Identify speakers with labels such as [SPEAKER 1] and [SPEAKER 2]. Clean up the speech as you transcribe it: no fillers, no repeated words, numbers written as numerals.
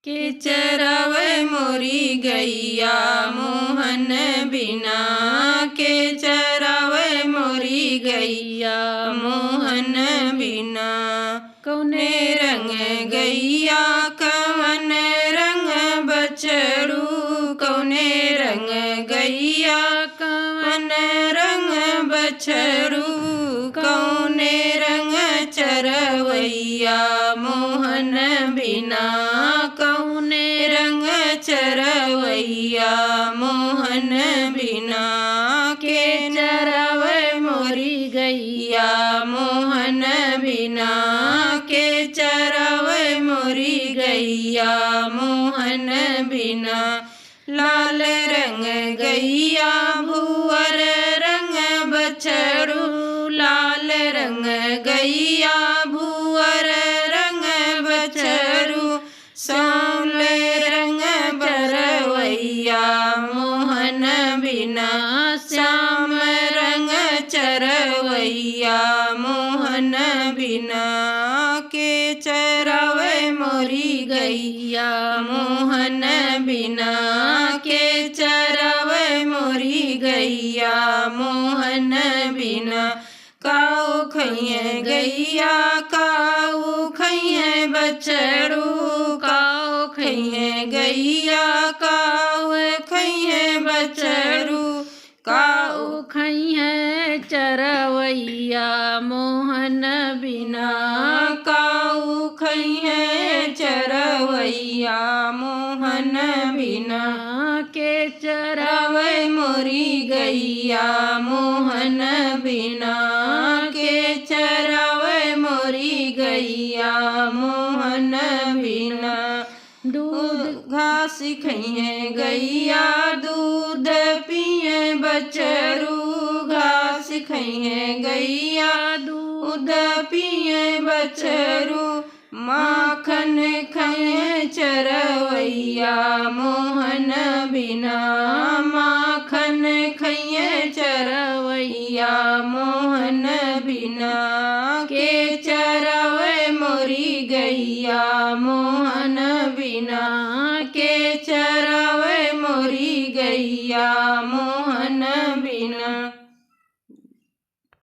[SPEAKER 1] के चरावे मोरी गैया मोहन बिना। के चरावे मोरी गैया मोहन बिना। कौने रंग गैया कवन रंग बछड़ू। कौने रंग गैया कवन रंग बछड़ू। कौने रंग चरवैया मोहन बिना। कौने रंग चरवैया मोहन बिना। के चरावे मोरी गैया मोहन बिना। के चरावे मोरी गैया मोहन बिना। लाल रंग गैया भूअर रंग बछड़ू। लाल रंग गैया भूअर रंग बछड़ू। सांवले रंग चरवैया मोहन बिना। श्याम रंग चरवैया मोहन बिना। के चरावे मोरी गैया मोहन बिना। के चरावे मोरी गैया मोहन बिना। काऊ खइए गैया काऊ खइए बछड़ू। काऊ खइए गैया काऊ खइए बछड़ू। काऊ खइए चरवैया मोहन बिना। काऊ खइए चरवैया मोहन बिना। के चरावे मोरी गैया मोहन बिना। के चरावे मोरी गैया मोहन बिना। दूध घास खइए गैया दूध पिए बछड़ू। घास खइए गैया दूध पिए बछड़ू। माखन खइए चरवैया मोहन बिना। माखन खइए चरवैया मोहन बिना। के चरावे मोरी गैया मोहन बिना। के चरावे मोरी गैया मोहन बिना।